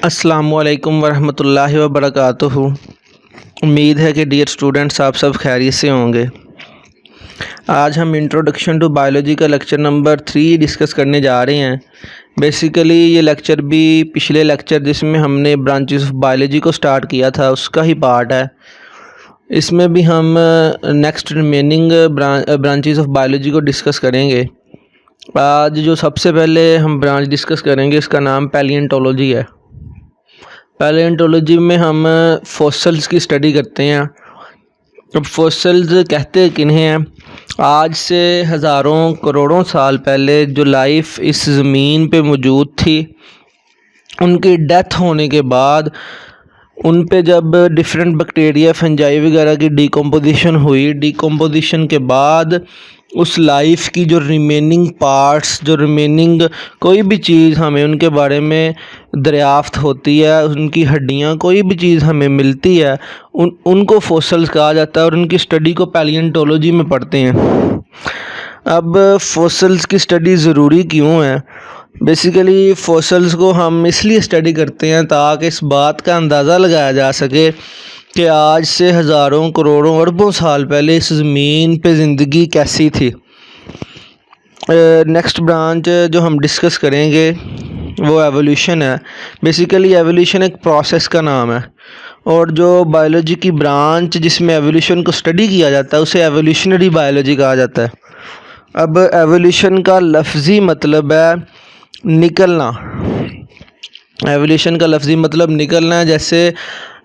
अस्सलामुअलैकुम वरहमतुल्लाहि वबरकातुहू। उम्मीद है कि डियर स्टूडेंट्स आप सब खैरियत से होंगे। आज हम इंट्रोडक्शन टू बायोलॉजी का लेक्चर नंबर 3 डिस्कस करने जा रहे हैं। बेसिकली ये लेक्चर भी पिछले लेक्चर जिसमें हमने ब्रांचेस ऑफ बायोलॉजी को स्टार्ट किया था उसका ही पार्ट है। इसमें भी हम next remaining branches of biology को डिस्कस करेंगे। आज जो सबसे पहले हम ब्रांच डिस्कस करेंगे इसका नाम पैलियोंटोलॉजी है। पैलियोंटोलॉजी में हम फॉसिल्स की स्टडी करते हैं। अब फॉसिल्स कहते किन्हें हैं? आज से हज़ारों करोड़ों साल पहले जो लाइफ इस ज़मीन पे मौजूद थी, उनकी डेथ होने के बाद उन पे जब डिफरेंट बैक्टीरिया फंजाई वगैरह की डिकम्पोजिशन हुई, डिकम्पोजिशन के बाद उस लाइफ की जो रिमेनिंग पार्ट्स, जो रिमेनिंग कोई भी चीज़ हमें उनके बारे में दरियाफ्त होती है, उनकी हड्डियाँ, कोई भी चीज़ हमें मिलती है, उनको फॉसिल्स कहा जाता है और उनकी स्टडी को पैलियोंटोलॉजी में पढ़ते हैं। अब फॉसिल्स की स्टडी ज़रूरी क्यों है? बेसिकली फॉसिल्स को हम इसलिए स्टडी करते हैं ताकि इस बात का अंदाज़ा लगाया जा सके कि आज से हज़ारों करोड़ों अरबों साल पहले इस ज़मीन पे ज़िंदगी कैसी थी। नेक्स्ट ब्रांच जो हम डिस्कस करेंगे वो एवोल्यूशन है। बेसिकली एवोल्यूशन एक प्रोसेस का नाम है और जो बायोलॉजी की ब्रांच जिसमें एवोल्यूशन को स्टडी किया जाता है उसे एवोल्यूशनरी बायोलॉजी कहा जाता है। अब एवोल्यूशन का लफ्ज़ी मतलब है निकलना। एवोल्यूशन का लफ्ज़ी मतलब निकलना है। जैसे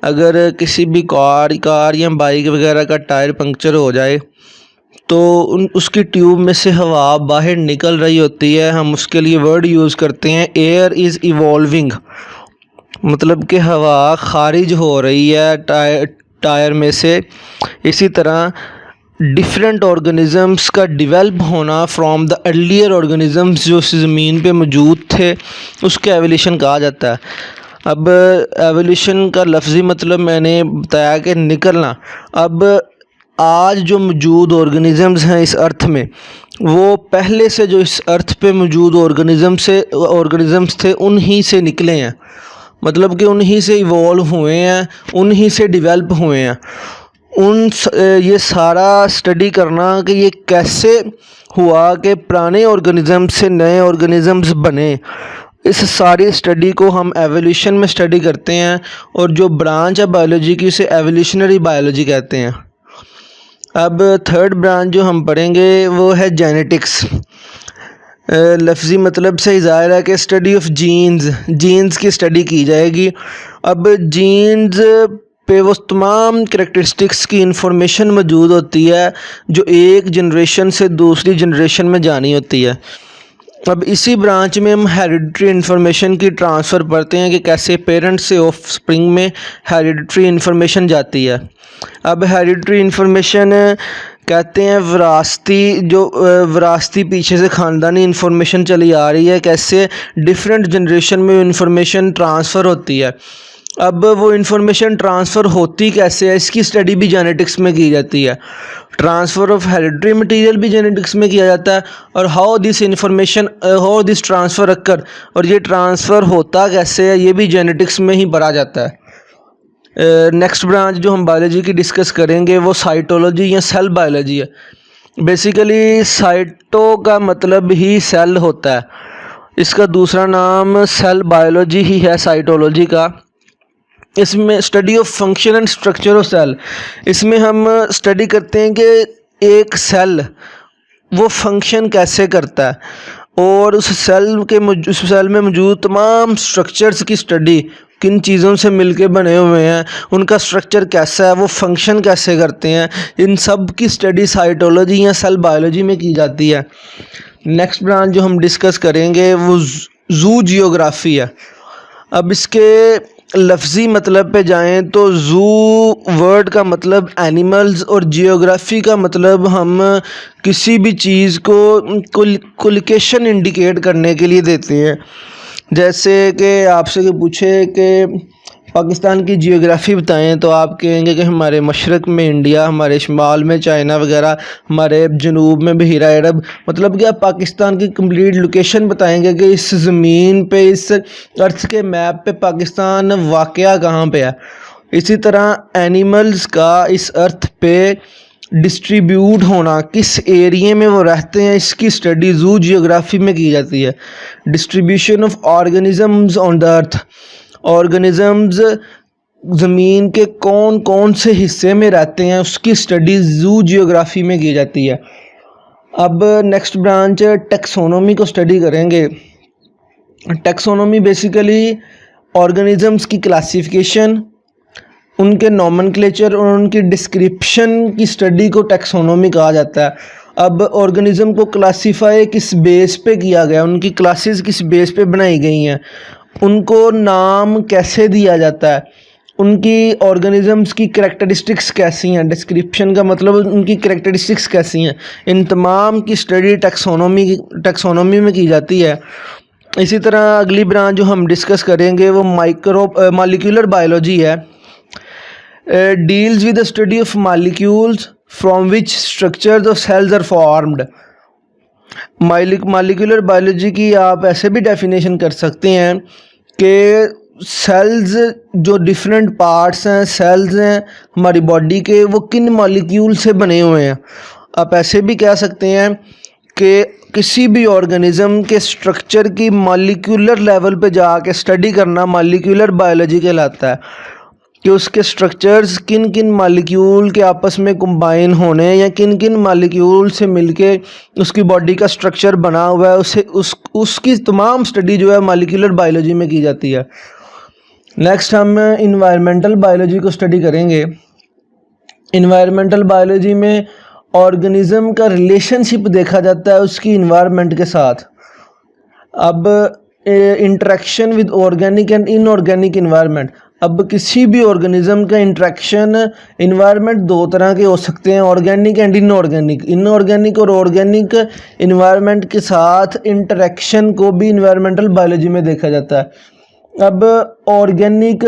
अगर किसी भी कार या बाइक वगैरह का टायर पंक्चर हो जाए तो उसकी ट्यूब में से हवा बाहर निकल रही होती है, हम उसके लिए वर्ड यूज़ करते हैं एयर इज़ इवॉल्विंग, मतलब कि हवा खारिज हो रही है टायर में से। इसी तरह डिफरेंट ऑर्गेनिज़म्स का डेवलप होना फ्रॉम द अर्लियर ऑर्गेनिज़म्स जो इस ज़मीन पे मौजूद थे उसके एवोल्यूशन कहा जाता है। अब एवोल्यूशन का लफ्ज़ी मतलब मैंने बताया कि निकलना। अब आज जो मौजूद ऑर्गेनिज़म्स हैं इस अर्थ में, वो पहले से जो इस अर्थ पे मौजूद ऑर्गेनिज़म्स थे उन्हीं से निकले हैं, मतलब कि उन्हीं से इवॉल्व हुए हैं, उन्हीं से डेवलप हुए हैं। ये सारा स्टडी करना कि ये कैसे हुआ कि पुराने ऑर्गेनिज़म्स से नए ऑर्गेनिज़म्स बने, इस सारी स्टडी को हम एवोल्यूशन में स्टडी करते हैं और जो ब्रांच है बायोलॉजी की उसे एवोल्यूशनरी बायोलॉजी कहते हैं। अब थर्ड ब्रांच जो हम पढ़ेंगे वो है जेनेटिक्स। लफ्ज़ी मतलब से ज़ाहिर है कि स्टडी ऑफ जीन्स की स्टडी की जाएगी। अब जीन्स पे वो तमाम करैक्टरिस्टिक्स की इंफॉर्मेशन मौजूद होती है जो एक जनरेशन से दूसरी जनरेशन में जानी होती है। अब इसी ब्रांच में हम हेरिडिटरी इन्फॉर्मेशन की ट्रांसफ़र पढ़ते हैं कि कैसे पेरेंट्स से ऑफ स्प्रिंग में हेरिडिटरी इन्फॉर्मेशन जाती है। अब हेरिडिटरी इन्फॉर्मेशन कहते हैं विरासती पीछे से ख़ानदानी इन्फॉर्मेशन चली आ रही है, कैसे डिफरेंट जनरेशन में इन्फॉर्मेशन ट्रांसफ़र होती है। अब वो इन्फॉर्मेशन ट्रांसफ़र होती कैसे है इसकी स्टडी भी जेनेटिक्स में की जाती है। ट्रांसफ़र ऑफ हेरिडिटरी मटेरियल भी जेनेटिक्स में किया जाता है और हाउ दिस ट्रांसफ़र अक्कर, और ये ट्रांसफ़र होता कैसे है ये भी जेनेटिक्स में ही पढ़ा जाता है। नेक्स्ट ब्रांच जो हम बायोलॉजी की डिस्कस करेंगे वो साइटोलॉजी या सेल बायोलॉजी है। बेसिकली साइटो का मतलब ही सेल होता है, इसका दूसरा नाम सेल बायोलॉजी ही है साइटोलॉजी का। इसमें study of function and structure of cell, इसमें हम स्टडी करते हैं कि एक सेल वो फंक्शन कैसे करता है और उस सेल में मौजूद तमाम स्ट्रक्चर्स की स्टडी, किन चीज़ों से मिलके बने हुए हैं, उनका स्ट्रक्चर कैसा है, वो फंक्शन कैसे करते हैं, इन सब की स्टडी साइटोलॉजी या सेल बायोलॉजी में की जाती है। नेक्स्ट ब्रांच जो हम डिस्कस करेंगे वो जू जियोग्राफी है। अब इसके लफ्ज़ी मतलब पे जाएं तो जू वर्ड का मतलब एनिमल्स और जियोग्राफी का मतलब हम किसी भी चीज़ को लोकेशन इंडिकेट करने के लिए देते हैं। जैसे कि आपसे पूछे कि पाकिस्तान की जियोग्राफ़ी बताएं तो आप कहेंगे कि हमारे मशरक़ में इंडिया, हमारे शुमाल में चाइना वगैरह, हमारे जनूब में बहीरा अरब, मतलब कि आप पाकिस्तान की कंप्लीट लोकेशन बताएंगे कि इस ज़मीन पे, इस अर्थ के मैप पे पाकिस्तान वाक़या कहाँ पे है। इसी तरह एनिमल्स का इस अर्थ पे डिस्ट्रीब्यूट होना, किस एरिए में वो रहते हैं, इसकी स्टडी ज़ू जियोग्राफी में की जाती है। Distribution of organisms on the earth, organisms ज़मीन के कौन कौन से हिस्से में रहते हैं, उसकी स्टडी ज़ू जियोग्राफी में की जाती है। अब नेक्स्ट ब्रांच टेक्सोनोमी को स्टडी करेंगे। टेक्सोनोमी बेसिकली ऑर्गेनिजम्स की क्लासिफिकेशन, उनके नॉमेनक्लेचर और उनकी डिस्क्रिप्शन की स्टडी को टेक्सोनोमी कहा जाता है। अब ऑर्गेनिज़म को क्लासीफाई किस बेस पे किया गया, उनकी क्लासेस किस बेस पे बनाई गई हैं, उनको नाम कैसे दिया जाता है, उनकी ऑर्गेनिज़म्स की करैक्टरिस्टिक्स कैसी हैं, डिस्क्रिप्शन का मतलब उनकी करैक्टरिस्टिक्स कैसी हैं, इन तमाम की स्टडी टेक्सोनोमी में की जाती है। इसी तरह अगली ब्रांच जो हम डिस्कस करेंगे वो मॉलिक्यूलर बायोलॉजी है। deals with the study of molecules from which structures of cells are formed। Molecular biology की आप ऐसे भी डेफिनेशन कर सकते हैं कि सेल्स जो डिफरेंट पार्ट्स हैं, सेल्स हैं हमारी बॉडी के, वो किन मॉलिक्यूल से बने हुए हैं। आप ऐसे भी कह सकते हैं कि किसी भी ऑर्गेनिज़म के स्ट्रक्चर की मॉलिक्यूलर लेवल पे जाके स्टडी करना मॉलिक्यूलर बायोलॉजी कहलाता है, कि उसके स्ट्रक्चर्स किन किन मालिक्यूल के आपस में कंबाइन होने या किन किन मालिक्यूल से मिलके उसकी बॉडी का स्ट्रक्चर बना हुआ है, उसकी तमाम स्टडी जो है मॉलिक्यूलर बायोलॉजी में की जाती है। नेक्स्ट हम इन्वायरमेंटल बायोलॉजी को स्टडी करेंगे। इन्वायरमेंटल बायोलॉजी में ऑर्गेनिज़म का रिलेशनशिप देखा जाता है उसकी इन्वायरमेंट के साथ। अब interaction with organic and inorganic environment, अब किसी भी ऑर्गेनिज़म का इंट्रैक्शन इन्वायरमेंट दो तरह के हो सकते हैं, ऑर्गेनिक एंड इनऑर्गेनिक। इनऑर्गेनिक और ऑर्गेनिक इन्वायरमेंट के साथ इंटरेक्शन को भी इन्वायरमेंटल बायोलॉजी में देखा जाता है। अब ऑर्गेनिक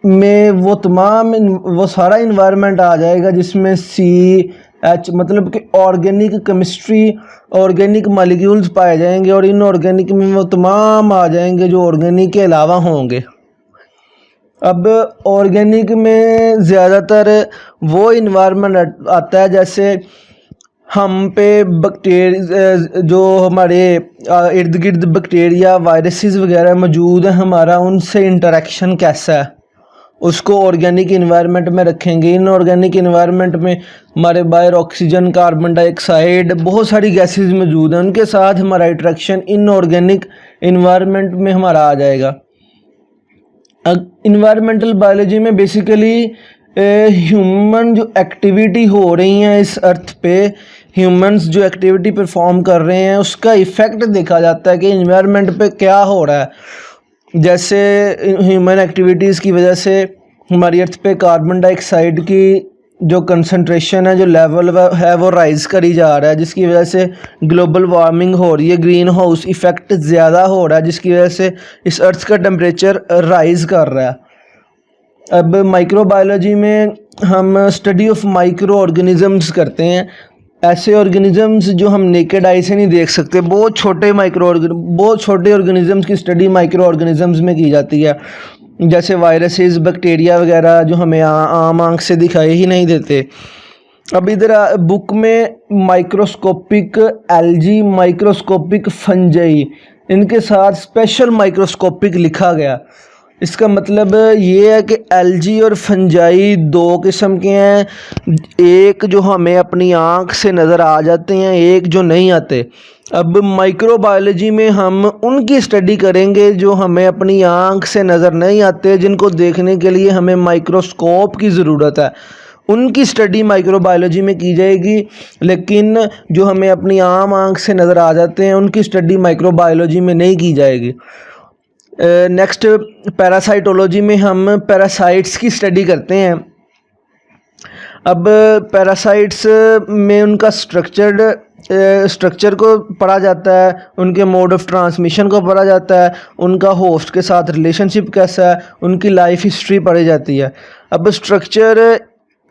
में वो सारा इन्वायरमेंट आ जाएगा जिसमें CH मतलब कि ऑर्गेनिक केमिस्ट्री, ऑर्गेनिक मॉलिक्यूल्स पाए जाएंगे, और इनऑर्गेनिक में वो तमाम आ जाएंगे जो ऑर्गेनिक के अलावा होंगे। अब ऑर्गेनिक में ज़्यादातर वो इन्वायरमेंट आता है जैसे हम पे बैक्टीरिया, जो हमारे इर्द गिर्द बैक्टीरिया वायरसेस वगैरह मौजूद हैं, हमारा उनसे इंटरेक्शन कैसा है, उसको ऑर्गेनिक इन्वायरमेंट में रखेंगे। इनऑर्गेनिक इन्वायरमेंट में हमारे बाहर ऑक्सीजन, कार्बन डाइऑक्साइड, बहुत सारी गैसेस मौजूद हैं, उनके साथ हमारा इंटरेक्शन इनऑर्गेनिक इन्वायरमेंट में हमारा आ जाएगा। इन्वायरमेंटल बायोलॉजी में बेसिकली ह्यूमन जो एक्टिविटी हो रही हैं इस अर्थ पे, ह्यूमंस जो एक्टिविटी परफॉर्म कर रहे हैं उसका इफ़ेक्ट देखा जाता है कि इन्वायरमेंट पे क्या हो रहा है। जैसे ह्यूमन एक्टिविटीज़ की वजह से हमारी अर्थ पे कार्बन डाइऑक्साइड की जो कंसंट्रेशन है, जो लेवल है, वो राइज़ करी जा रहा है, जिसकी वजह से ग्लोबल वार्मिंग हो रही है, ग्रीन हाउस इफ़ेक्ट ज़्यादा हो रहा है, जिसकी वजह से इस अर्थ का टेम्परेचर राइज़ कर रहा है। अब माइक्रोबायोलॉजी में हम स्टडी ऑफ माइक्रो ऑर्गेनिज़म्स करते हैं, ऐसे ऑर्गेनिज़म्स जो हम नेकेड आई से नहीं देख सकते, बहुत छोटे ऑर्गेनिज़म्स की स्टडी माइक्रो ऑर्गेनिज़म्स में की जाती है, जैसे वायरसेस, बैक्टीरिया वगैरह जो हमें आम आंख से दिखाई ही नहीं देते। अब इधर बुक में माइक्रोस्कोपिक एल्गी, माइक्रोस्कोपिक फंजाई, इनके साथ स्पेशल माइक्रोस्कोपिक लिखा गया। इसका मतलब ये है कि एल्गी और फंजाई दो किस्म के हैं, एक जो हमें अपनी आँख से नज़र आ जाते हैं, एक जो नहीं आते। अब माइक्रोबायोलॉजी में हम उनकी स्टडी करेंगे जो हमें अपनी आँख से नज़र नहीं आते, जिनको देखने के लिए हमें माइक्रोस्कोप की ज़रूरत है, उनकी स्टडी माइक्रोबायोलॉजी में की जाएगी। लेकिन जो हमें अपनी आम आँख से नज़र आ जाते हैं उनकी स्टडी माइक्रोबायोलॉजी में नहीं की जाएगी। नेक्स्ट पैरासाइटोलॉजी में हम पैरासाइट्स की स्टडी करते हैं। अब पैरासाइट्स में उनका स्ट्रक्चर्ड स्ट्रक्चर को पढ़ा जाता है, उनके मोड ऑफ़ ट्रांसमिशन को पढ़ा जाता है, उनका होस्ट के साथ रिलेशनशिप कैसा है, उनकी लाइफ हिस्ट्री पढ़ी जाती है। अब स्ट्रक्चर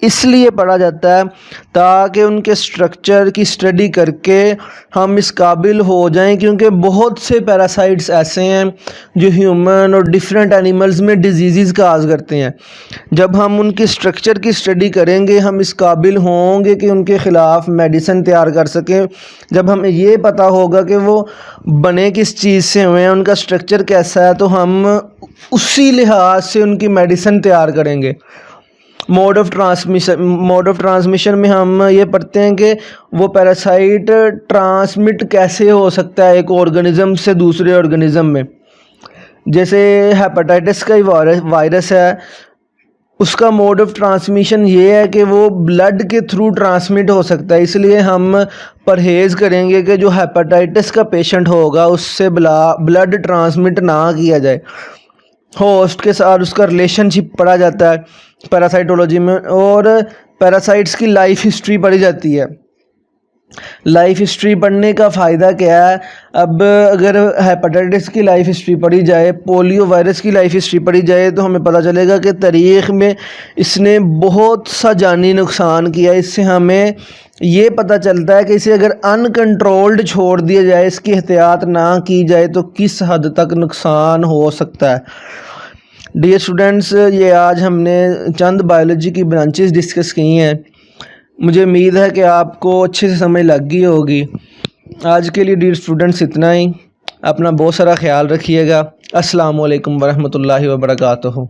इसलिए पढ़ा जाता है ताकि उनके स्ट्रक्चर की स्टडी करके हम इस काबिल हो जाएं, क्योंकि बहुत से पैरासाइट्स ऐसे हैं जो ह्यूमन और डिफरेंट एनिमल्स में डिजीज़ काज करते हैं। जब हम उनकी स्ट्रक्चर की स्टडी करेंगे हम इस काबिल होंगे कि उनके ख़िलाफ़ मेडिसिन तैयार कर सकें। जब हमें ये पता होगा कि वो बने किस चीज़ से हुए हैं, उनका स्ट्रक्चर कैसा है, तो हम उसी लिहाज से उनकी मेडिसिन तैयार करेंगे। मोड ऑफ़ ट्रांसमिशन में हम ये पढ़ते हैं कि वो पैरासाइट ट्रांसमिट कैसे हो सकता है एक ऑर्गेनिज़म से दूसरे ऑर्गेनिज़म में। जैसे हेपेटाइटिस का ही वायरस है, उसका मोड ऑफ़ ट्रांसमिशन ये है कि वो ब्लड के थ्रू ट्रांसमिट हो सकता है। इसलिए हम परहेज़ करेंगे कि जो हेपेटाइटिस का पेशेंट होगा उससे ब्लड ट्रांसमिट ना किया जाए। होस्ट के साथ उसका रिलेशनशिप पढ़ा जाता है पैरासाइटोलॉजी में, और पैरासाइट्स की लाइफ हिस्ट्री पढ़ी जाती है। लाइफ हिस्ट्री पढ़ने का फ़ायदा क्या है? अब अगर हेपेटाइटिस की लाइफ हिस्ट्री पढ़ी जाए, पोलियो वायरस की लाइफ हिस्ट्री पढ़ी जाए, तो हमें पता चलेगा कि तारीख़ में इसने बहुत सा जानी नुकसान किया। इससे हमें ये पता चलता है कि इसे अगर अनकंट्रोल्ड छोड़ दिया जाए, इसकी एहतियात ना की जाए, तो किस हद तक नुकसान हो सकता है। डियर स्टूडेंट्स, ये आज हमने चंद बायोलॉजी की ब्रांचेस डिस्कस की हैं। मुझे उम्मीद है कि आपको अच्छे से समझ लग गई होगी। आज के लिए डियर स्टूडेंट्स इतना ही। अपना बहुत सारा ख्याल रखिएगा। अस्सलाम वालेकुम वरहमतुल्लाहि वबरकातुहू।